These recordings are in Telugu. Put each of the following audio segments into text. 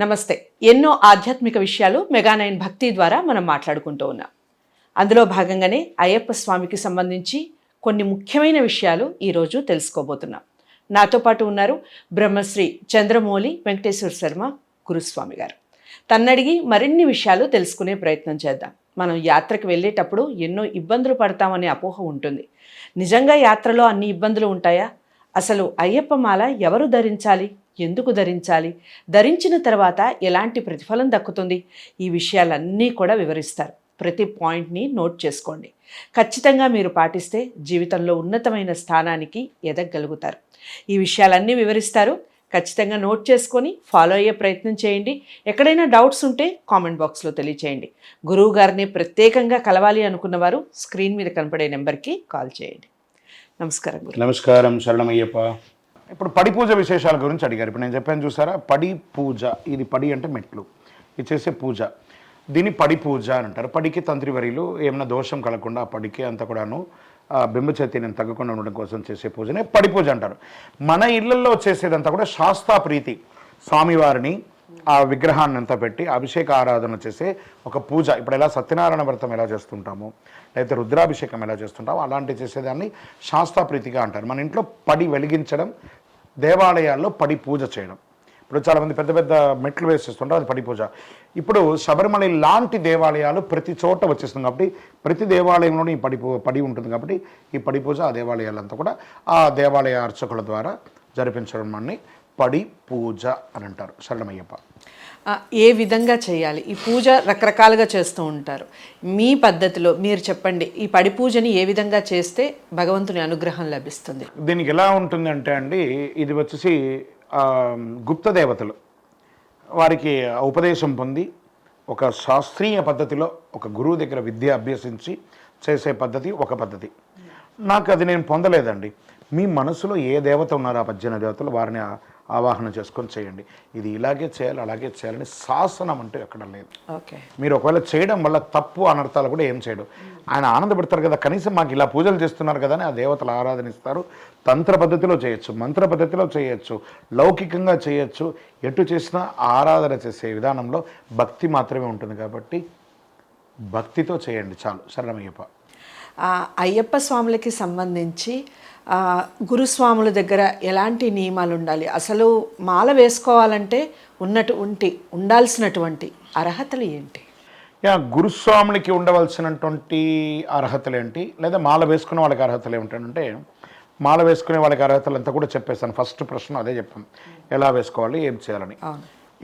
నమస్తే. ఎన్నో ఆధ్యాత్మిక విషయాలు మెగా9 భక్తి ద్వారా మనం మాట్లాడుకుంటూ ఉన్నాం. అందులో భాగంగానే అయ్యప్ప స్వామికి సంబంధించి కొన్ని ముఖ్యమైన విషయాలు ఈరోజు తెలుసుకోబోతున్నాం. నాతో పాటు ఉన్నారు బ్రహ్మశ్రీ చంద్రమౌళి వెంకటేశ్వర శర్మ గురుస్వామి గారు. తన్నడిగి మరిన్ని విషయాలు తెలుసుకునే ప్రయత్నం చేద్దాం. మనం యాత్రకు వెళ్ళేటప్పుడు ఎన్నో ఇబ్బందులు పడతామనే అపోహ ఉంటుంది. నిజంగా యాత్రలో అన్ని ఇబ్బందులు ఉంటాయా? అసలు అయ్యప్ప మాల ఎవరు ధరించాలి, ఎందుకు ధరించాలి, ధరించిన తర్వాత ఎలాంటి ప్రతిఫలం దక్కుతుంది, ఈ విషయాలన్నీ కూడా వివరిస్తారు. ప్రతి పాయింట్ని నోట్ చేసుకోండి. ఖచ్చితంగా మీరు పాటిస్తే జీవితంలో ఉన్నతమైన స్థానానికి ఎదగలుగుతారు. ఈ విషయాలన్నీ వివరిస్తారు. ఖచ్చితంగా నోట్ చేసుకొని ఫాలో అయ్యే ప్రయత్నం చేయండి. ఎక్కడైనా డౌట్స్ ఉంటే కామెంట్ బాక్స్లో తెలియచేయండి. గురువు గారిని ప్రత్యేకంగా కలవాలి అనుకున్న వారు స్క్రీన్ మీద కనపడే నెంబర్కి కాల్ చేయండి. నమస్కారం గురు. నమస్కారం, శరణమయ్యప్ప. ఇప్పుడు పడి పూజ విశేషాల గురించి అడిగారు. ఇప్పుడు నేను చెప్పాను చూసారా, పడి పూజ. ఇది పడి అంటే మెట్లు, ఇది చేసే పూజ. దీన్ని పడి పూజ అని అంటారు. పడికి తంత్రివరిలు ఏమైనా దోషం కలగకుండా ఆ పడికి అంతా కూడాను బింబ చైతన్యం తగ్గకుండా ఉండడం కోసం చేసే పూజనే పడి పూజ అంటారు. మన ఇళ్లలో చేసేదంతా కూడా శాస్తా ప్రీతి, స్వామివారిని ఆ విగ్రహాన్ని అంతా పెట్టి అభిషేక ఆరాధన చేసే ఒక పూజ. ఇప్పుడు ఎలా సత్యనారాయణ వ్రతం ఎలా చేస్తుంటామో, లేకపోతే రుద్రాభిషేకం ఎలా చేస్తుంటామో అలాంటివి చేసేదాన్ని శాస్త్రప్రీతిగా అంటారు. మన ఇంట్లో పడి వెలిగించడం, దేవాలయాల్లో పడి పూజ చేయడం. ఇప్పుడు చాలామంది పెద్ద పెద్ద మెట్లు వేసేస్తుంటారు, అది పడి పూజ. ఇప్పుడు శబరిమల లాంటి దేవాలయాలు ప్రతి చోట వచ్చేస్తుంది కాబట్టి ప్రతి దేవాలయంలోనూ ఈ పడి ఉంటుంది కాబట్టి ఈ పడి పూజ ఆ దేవాలయాలంతా కూడా ఆ దేవాలయ అర్చకుల ద్వారా జరిపించడం అన్ని పడి పూజ అని అంటారు. శరణమయ్యప్ప. ఏ విధంగా చేయాలి ఈ పూజ? రకరకాలుగా చేస్తూ ఉంటారు. మీ పద్ధతిలో మీరు చెప్పండి, ఈ పడి పూజని ఏ విధంగా చేస్తే భగవంతుని అనుగ్రహం లభిస్తుంది? దీనికి ఎలా ఉంటుంది అంటే అండి, ఇది వచ్చేసి గుప్త దేవతలు వారికి ఉపదేశం పొంది ఒక శాస్త్రీయ పద్ధతిలో ఒక గురువు దగ్గర విద్య అభ్యసించి చేసే పద్ధతి ఒక పద్ధతి. నాకు అది నేను పొందలేదండి. మీ మనసులో ఏ దేవత ఉన్నారో ఆ 18 దేవతలు వారిని ఆవాహన చేసుకొని చేయండి. ఇది ఇలాగే చేయాలి అలాగే చేయాలని శాసనం అంటూ ఎక్కడ లేదు. ఓకే, మీరు ఒకవేళ చేయడం వల్ల తప్పు అనర్థాలు కూడా ఏం చేయడు. ఆయన ఆనందపడతారు కదా, కనీసం మాకు ఇలా పూజలు చేస్తున్నారు కదా అని ఆ దేవతలు ఆరాధనిస్తారు. తంత్ర పద్ధతిలో చేయొచ్చు, మంత్ర పద్ధతిలో చేయొచ్చు, లౌకికంగా చేయొచ్చు. ఎటు చేసినా ఆరాధన చేసే విధానంలో భక్తి మాత్రమే ఉంటుంది కాబట్టి భక్తితో చేయండి చాలు. శరణమయ్యప్ప. అయ్యప్ప స్వాములకి సంబంధించి గురుస్వాముల దగ్గర ఎలాంటి నియమాలు ఉండాలి? అసలు మాల వేసుకోవాలంటే ఉండాల్సినటువంటి అర్హతలు ఏంటి? గురుస్వాములకి ఉండవలసినటువంటి అర్హతలు ఏంటి, లేదా మాల వేసుకునే వాళ్ళకి అర్హతలు ఏమిటంటే, మాల వేసుకునే వాళ్ళకి అర్హతలు అంతా కూడా చెప్పేస్తాను. ఫస్ట్ ప్రశ్న అదే చెప్పాను, ఎలా వేసుకోవాలి ఏం చేయాలని.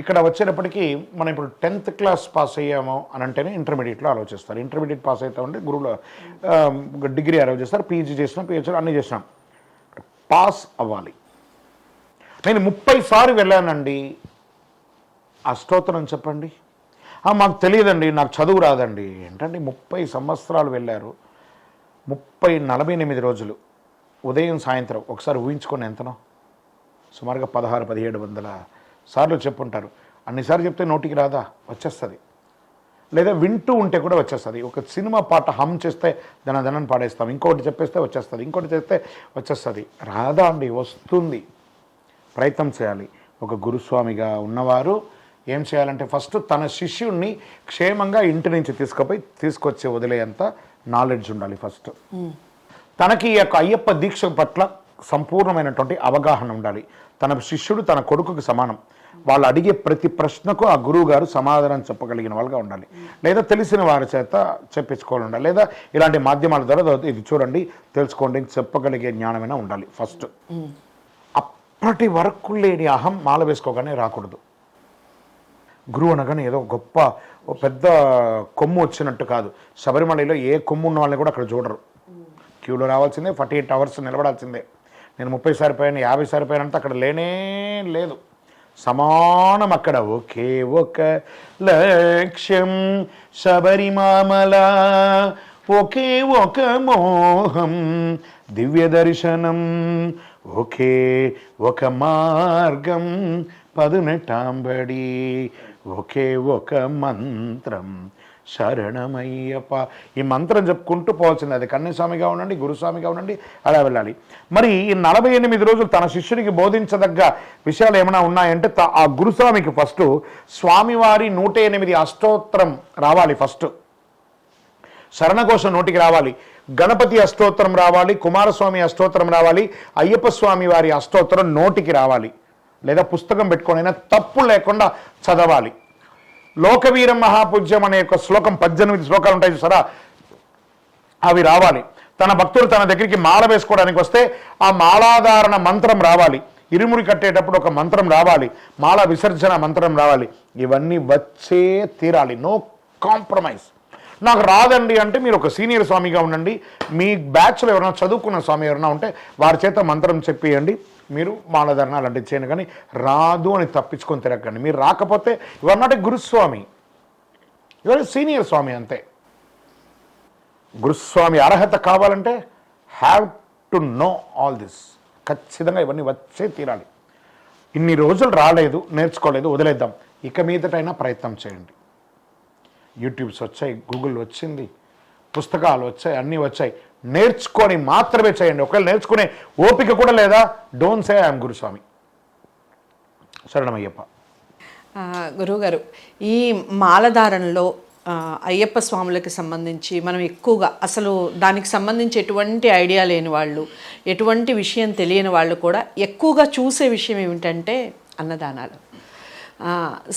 ఇక్కడ వచ్చేటప్పటికి మనం ఇప్పుడు 10th క్లాస్ పాస్ అయ్యాము అని అంటేనే ఇంటర్మీడియట్లో ఆలోచిస్తారు. ఇంటర్మీడియట్ పాస్ అవుతామంటే గురువులు డిగ్రీ అలౌ చేస్తారు. పీజీ చేసినా పిహెచ్డీ అన్నీ చేసినాం, పాస్ అవ్వాలి. నేను 30 సార్లు వెళ్ళానండి, ఆ స్తోత్రం చెప్పండి. మాకు తెలియదండి, నాకు చదువు రాదండి. ఏంటండి 30 సంవత్సరాలు వెళ్ళారు, 48 రోజులు ఉదయం సాయంత్రం ఒకసారి ఊహించుకొని ఎంతనో, సుమారుగా 1600-1700 సార్లు చెప్పుంటారు. అన్నిసార్లు చెప్తే నోటికి రాదా? వచ్చేస్తుంది. లేదా వింటూ ఉంటే కూడా వచ్చేస్తుంది. ఒక సినిమా పాట హమ్ చేస్తే ధనధనని పాడేస్తాం, ఇంకోటి చెప్పేస్తే వచ్చేస్తుంది, ఇంకోటి చేస్తే వచ్చేస్తుంది. రాదా అండి? వస్తుంది. ప్రయత్నం చేయాలి. ఒక గురుస్వామిగా ఉన్నవారు ఏం చేయాలంటే ఫస్ట్ తన శిష్యుణ్ణి క్షేమంగా ఇంటి నుంచి తీసుకొచ్చి వదిలేంత నాలెడ్జ్ ఉండాలి. ఫస్ట్ తనకి ఈ యొక్క అయ్యప్ప దీక్ష పట్ల సంపూర్ణమైనటువంటి అవగాహన ఉండాలి. తన శిష్యుడు తన కొడుకుకి సమానం. వాళ్ళు అడిగే ప్రతి ప్రశ్నకు ఆ గురువు గారు సమాధానం చెప్పగలిగిన వాళ్ళుగా ఉండాలి, లేదా తెలిసిన వారి చేత చెప్పించుకోవాలి ఉండాలి, లేదా ఇలాంటి మాధ్యమాల ద్వారా ఇది చూడండి తెలుసుకోండి చెప్పగలిగే జ్ఞానమైనా ఉండాలి. ఫస్ట్ అప్పటి వరకు లేని అహం మాల వేసుకోగానే రాకూడదు. గురువు అనగానే ఏదో గొప్ప పెద్ద కొమ్ము వచ్చినట్టు కాదు. శబరిమలలో ఏ కొమ్ము ఉన్న వాళ్ళని కూడా అక్కడ చూడరు. క్యూలో రావాల్సిందే, 48 అవర్స్ నిలబడాల్సిందే. నేను 30 సార్లు పోయాను, 50 సార్లు పోయానంటే అక్కడ లేనే లేదు. సమానం అక్కడ. ఒకే ఒక లక్ష్యం శబరిమామల, ఒకే ఒక మోహం దివ్య దర్శనం, ఒకే ఒక మార్గం పదునెటాంబడి, ఒకే ఒక మంత్రం శరణమయ్యప్ప. ఈ మంత్రం చెప్పుకుంటూ పోవాల్సింది. అది కన్యస్వామిగా ఉండండి, గురుస్వామిగా ఉండండి, అలా వెళ్ళాలి. మరి ఈ 48 రోజులు తన శిష్యుడికి బోధించదగ్గ విషయాలు ఏమైనా ఉన్నాయంటే ఆ గురుస్వామికి ఫస్ట్ స్వామివారి 108 అష్టోత్తరం రావాలి. ఫస్ట్ శరణఘోష నోటికి రావాలి, గణపతి అష్టోత్తరం రావాలి, కుమారస్వామి అష్టోత్తరం రావాలి, అయ్యప్ప స్వామి వారి అష్టోత్తరం నోటికి రావాలి. లేదా పుస్తకం పెట్టుకొని తప్పు లేకుండా చదవాలి. లోకవీరం మహాపూజ్యం అనే ఒక శ్లోకం 18 శ్లోకాలు ఉంటాయి చూసారా, అవి రావాలి. తన భక్తులు తన దగ్గరికి మాల వేసుకోవడానికి వస్తే ఆ మాలాధారణ మంత్రం రావాలి, ఇరుముడి కట్టేటప్పుడు ఒక మంత్రం రావాలి, మాల విసర్జన మంత్రం రావాలి. ఇవన్నీ వచ్చే తీరాలి, నో కాంప్రమైజ్. నాకు రాదండి అంటే మీరు ఒక సీనియర్ స్వామిగా ఉండండి, మీ బ్యాచ్లో ఎవరైనా చదువుకున్న స్వామి ఎవరైనా ఉంటే వారి చేత మంత్రం చెప్పియండి, మీరు మాలధారణ అలాంటివి చేయండి. కానీ రాదు అని తప్పించుకొని తిరగండి. మీరు రాకపోతే your not a Guruswami, your senior Swami అంతే. గురుస్వామి అర్హత కావాలంటే have to know all this. ఖచ్చితంగా ఇవన్నీ వచ్చే తీరాలి. ఇన్ని రోజులు రాలేదు, నేర్చుకోలేదు, వదిలేద్దాం. ఇక మీదటైనా ప్రయత్నం చేయండి. యూట్యూబ్స్ వచ్చాయి, గూగుల్ వచ్చింది, పుస్తకాలు వచ్చాయి, అన్నీ వచ్చాయి. నేర్చుకొని మాత్రమే చేయండి. ఒకవేళ నేర్చుకునే ఓపిక కూడా లేదా, డోంట్ సే ఐఎమ్ గురుస్వామి. శరణమయ్యప్ప. గురువుగారు, ఈ మాలధారణలో అయ్యప్ప స్వాములకి సంబంధించి మనం ఎక్కువగా అసలు దానికి సంబంధించి ఎటువంటి ఐడియా లేని వాళ్ళు, ఎటువంటి విషయం తెలియని వాళ్ళు కూడా ఎక్కువగా చూసే విషయం ఏమిటంటే అన్నదానాలు.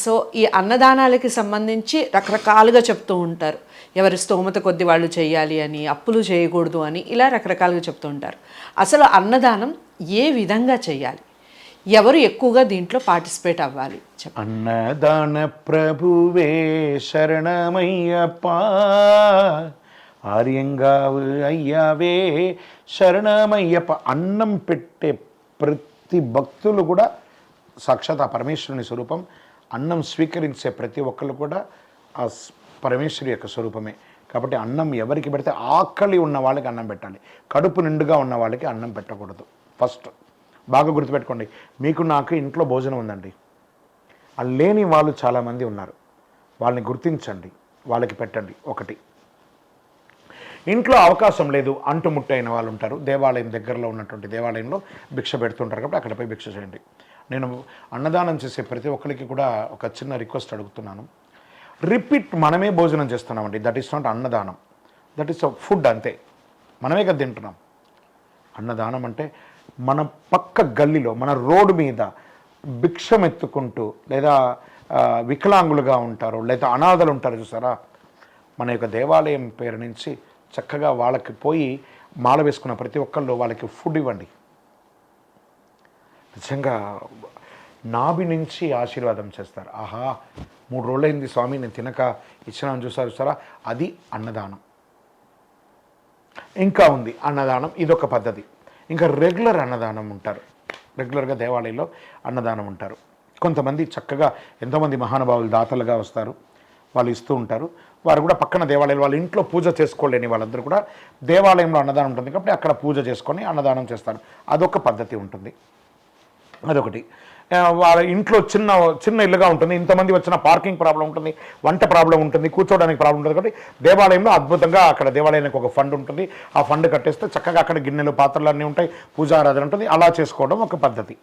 సో ఈ అన్నదానాలకి సంబంధించి రకరకాలుగా చెప్తూ ఉంటారు. ఎవరి స్తోమత కొద్ది వాళ్ళు చేయాలి అని, అప్పులు చేయకూడదు అని, ఇలా రకరకాలుగా చెప్తూ ఉంటారు. అసలు అన్నదానం ఏ విధంగా చేయాలి, ఎవరు ఎక్కువగా దీంట్లో పార్టిసిపేట్ అవ్వాలి? అన్నదాన ప్రభువే శరణమయ్యప్ప, ఆర్యంగావు అయ్యావే శరణమయ్యప్ప. అన్నం పెట్టే ప్రతి భక్తులు కూడా సాక్షాత్ ఆ పరమేశ్వరుని స్వరూపం. అన్నం స్వీకరించే ప్రతి ఒక్కళ్ళు కూడా ఆ పరమేశ్వరి యొక్క స్వరూపమే. కాబట్టి అన్నం ఎవరికి పెడితే ఆకలి ఉన్న వాళ్ళకి అన్నం పెట్టాలి, కడుపు నిండుగా ఉన్న వాళ్ళకి అన్నం పెట్టకూడదు. ఫస్ట్ బాగా గుర్తుపెట్టుకోండి. మీకు నాకు ఇంట్లో భోజనం ఉందండి, అది లేని వాళ్ళు చాలామంది ఉన్నారు, వాళ్ళని గుర్తించండి, వాళ్ళకి పెట్టండి. ఒకటి, ఇంట్లో అవకాశం లేదు, అంటుముట్టైన వాళ్ళు ఉంటారు, దేవాలయం దగ్గరలో ఉన్నటువంటి దేవాలయంలో భిక్ష పెడుతుంటారు, కాబట్టి అక్కడ పోయి భిక్ష చేయండి. నేను అన్నదానం చేసే ప్రతి ఒక్కరికి కూడా ఒక చిన్న రిక్వెస్ట్ అడుగుతున్నాను. రిపీట్ మనమే భోజనం చేస్తున్నామండి, దట్ ఈస్ నాట్ అన్నదానం, దట్ ఈస్ ఫుడ్ అంతే. మనమే కదా తింటున్నాం. అన్నదానం అంటే మన పక్క గల్లీలో, మన రోడ్డు మీద భిక్షం ఎత్తుకుంటూ, లేదా వికలాంగులుగా ఉంటారు, లేదా అనాథలు ఉంటారు చూసారా, మన యొక్క దేవాలయం పేరు నుంచి చక్కగా వాళ్ళకి పోయి మాల వేసుకున్న ప్రతి ఒక్కళ్ళు వాళ్ళకి ఫుడ్ ఇవ్వండి. నిజంగా నాభి నుంచి ఆశీర్వాదం చేస్తారు. ఆహా, 3 రోజులైంది స్వామి నేను తినక ఇచ్చినాను చూసారా, అది అన్నదానం. ఇంకా ఉంది అన్నదానం, ఇదొక పద్ధతి. ఇంకా రెగ్యులర్ అన్నదానం ఉంటారు, రెగ్యులర్గా దేవాలయంలో అన్నదానం ఉంటారు. కొంతమంది చక్కగా ఎంతోమంది మహానుభావులు దాతలుగా వస్తారు, వాళ్ళు ఇస్తూ ఉంటారు. వారు కూడా పక్కన దేవాలయాలు, వాళ్ళ ఇంట్లో పూజ చేసుకోలేని వాళ్ళందరూ కూడా దేవాలయంలో అన్నదానం ఉంటుంది కాబట్టి అక్కడ పూజ చేసుకొని అన్నదానం చేస్తారు. అదొక పద్ధతి ఉంటుంది. అదొకటి. వాళ్ళ ఇంట్లో చిన్న ఇల్లుగా ఉంటుంది, ఇంతమంది వచ్చిన పార్కింగ్ ప్రాబ్లం ఉంటుంది, వంట ప్రాబ్లం ఉంటుంది, కూర్చోవడానికి ప్రాబ్లం ఉంటుంది. కాబట్టి దేవాలయంలో అద్భుతంగా అక్కడ దేవాలయానికి ఒక ఫండ్ ఉంటుంది, ఆ ఫండ్ కట్టేస్తే చక్కగా అక్కడ గిన్నెలు పాత్రలు అన్నీ ఉంటాయి, పూజారాధన ఉంటుంది. అలా చేసుకోవడం ఒక పద్ధతి.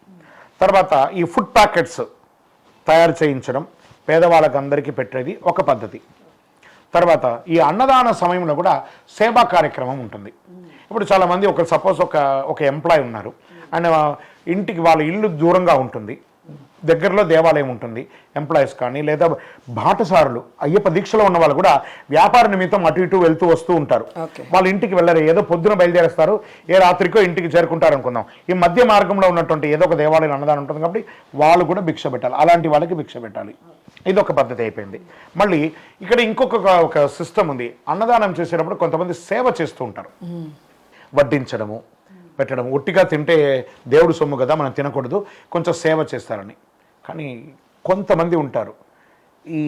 తర్వాత ఈ ఫుడ్ ప్యాకెట్స్ తయారు చేయించడం, పేదవాళ్ళకి అందరికీ పెట్టేది ఒక పద్ధతి. తర్వాత ఈ అన్నదాన సమయంలో కూడా సేవా కార్యక్రమం ఉంటుంది. ఇప్పుడు చాలామంది సపోజ్ ఒక ఎంప్లాయ్ ఉన్నారు, అండ్ ఇంటికి వాళ్ళ ఇల్లు దూరంగా ఉంటుంది, దగ్గరలో దేవాలయం ఉంటుంది, ఎంప్లాయీస్ కానీ లేదా బాటసారులు, అయ్యప్ప దీక్షలో ఉన్న వాళ్ళు కూడా వ్యాపార నిమిత్తం అటు ఇటు వెళ్తూ వస్తూ ఉంటారు. వాళ్ళ ఇంటికి వెళ్ళరు, ఏదో పొద్దున బయలుదేరేస్తారు, ఏ రాత్రికో ఇంటికి చేరుకుంటారు అనుకుందాం. ఈ మధ్య మార్గంలో ఉన్నటువంటి ఏదో ఒక దేవాలయం అన్నదానం ఉంటుంది కాబట్టి వాళ్ళు కూడా భిక్ష పెట్టాలి, అలాంటి వాళ్ళకి భిక్ష పెట్టాలి. ఇది ఒక పద్ధతి అయిపోయింది. మళ్ళీ ఇక్కడ ఒక సిస్టమ్ ఉంది. అన్నదానం చేసేటప్పుడు కొంతమంది సేవ చేస్తూ ఉంటారు, వడ్డించడము, పెట్టడం. ఒట్టిగా తింటే దేవుడు సొమ్ము కదా, మనం తినకూడదు, కొంచెం సేవ చేస్తారని. కానీ కొంతమంది ఉంటారు, ఈ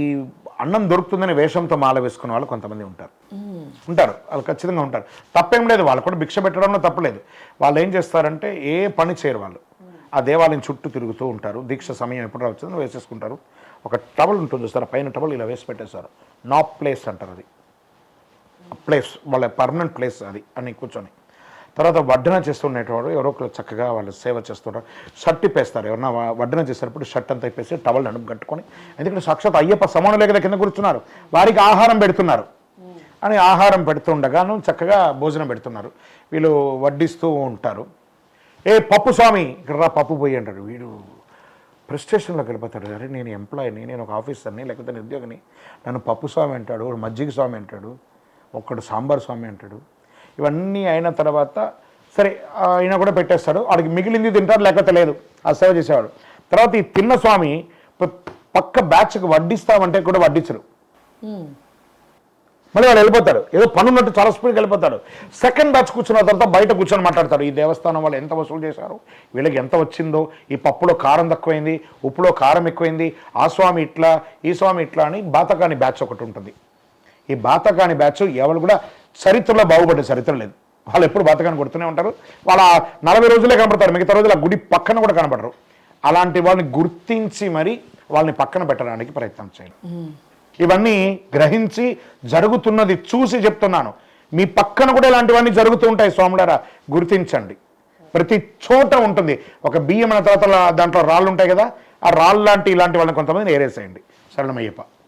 అన్నం దొరుకుతుందని వేషంతో మాల వేసుకునే వాళ్ళు కొంతమంది ఉంటారు. వాళ్ళు ఖచ్చితంగా ఉంటారు, తప్పేం లేదు, వాళ్ళు కూడా భిక్ష పెట్టడంలో తప్పలేదు. వాళ్ళు ఏం చేస్తారంటే ఏ పని చేయరు, వాళ్ళు ఆ దేవాలయం చుట్టూ తిరుగుతూ ఉంటారు, దీక్ష సమయం ఎప్పుడు వచ్చిందో వేసేసుకుంటారు, ఒక టవల్ ఉంటుంది చూస్తారా, పైన టవల్ ఇలా వేసి పెట్టేస్తారు. నా ప్లేస్ అంటారు, అది ప్లేస్ వాళ్ళ పర్మనెంట్ ప్లేస్ అది అని కూర్చొని. తర్వాత వడ్డన చేస్తుండేటవాడు ఎవరో ఒకరు చక్కగా వాళ్ళు సేవ చేస్తుంటారు. షర్ట్ ఇప్పేస్తారు, ఎవరన్నా వడ్డన చేసేటప్పుడు షర్ట్ అంతా ఇప్పేసి టవల్ నడుపు కట్టుకొని, ఎందుకంటే సాక్షాత్ అయ్యప్ప సమానులే కదా కింద కూర్చున్నారు, వారికి ఆహారం పెడుతున్నారు అని ఆహారం పెడుతుండగాను చక్కగా భోజనం పెడుతున్నారు. వీళ్ళు వడ్డిస్తూ ఉంటారు. ఏ పప్పు స్వామి ఇక్కడ రా పప్పు పోయి అంటాడు. వీడు ప్రెస్టేషన్లోకి వెళ్ళిపోతాడు. అరే నేను ఎంప్లాయీని, నేను ఒక ఆఫీసర్ని, లేకపోతే నేను ఉద్యోగిని, నన్ను పప్పు స్వామి అంటాడు, ఒకడు మజ్జిగ స్వామి అంటాడు, ఒక్కడు సాంబార్ స్వామి అంటాడు. ఇవన్నీ అయిన తర్వాత సరే ఆయన కూడా పెట్టేస్తాడు. వాడికి మిగిలింది తింటాడు, లేకపోతే లేదు, ఆ సేవ చేసేవాడు. తర్వాత ఈ తిన్న స్వామి పక్క బ్యాచ్కి వడ్డిస్తామంటే కూడా వడ్డించరు. మళ్ళీ వాళ్ళు వెళ్ళిపోతాడు, ఏదో పని ఉన్నట్టు చాలా స్పీడ్కి వెళ్ళిపోతాడు. సెకండ్ బ్యాచ్ కూర్చున్న తర్వాత బయట కూర్చొని మాట్లాడతారు. ఈ దేవస్థానం వాళ్ళు ఎంత వసూలు చేశారు, వీళ్ళకి ఎంత వచ్చిందో, ఈ పప్పులో కారం తక్కువైంది, ఉప్పులో కారం ఎక్కువైంది, ఆ స్వామి ఇట్లా, ఈ స్వామి ఇట్లా అని. బాతకాని బ్యాచ్ ఒకటి ఉంటుంది. ఈ బాతకాని బ్యాచ్ ఎవరు కూడా చరిత్రలో బాగుపడే చరిత్ర లేదు. వాళ్ళు ఎప్పుడు బాతకాన్ని కొడుతూనే ఉంటారు. వాళ్ళ 40 రోజులే కనపడతారు, మిగతా రోజులు ఆ గుడి పక్కన కూడా కనపడరు. అలాంటి వాళ్ళని గుర్తించి మరి వాళ్ళని పక్కన పెట్టడానికి ప్రయత్నం చేయండి. ఇవన్నీ గ్రహించి జరుగుతున్నది చూసి చెప్తున్నాను. మీ పక్కన కూడా ఇలాంటివన్నీ జరుగుతూ ఉంటాయి. స్వాములారా గుర్తించండి. ప్రతి చోట ఉంటుంది. ఒక బియ్యం అన్న తర్వాత దాంట్లో రాళ్ళు ఉంటాయి కదా, ఆ రాళ్ళు లాంటి ఇలాంటి వాళ్ళని కొంతమంది ఏరేసేయండి. శరణమయ్యప్ప.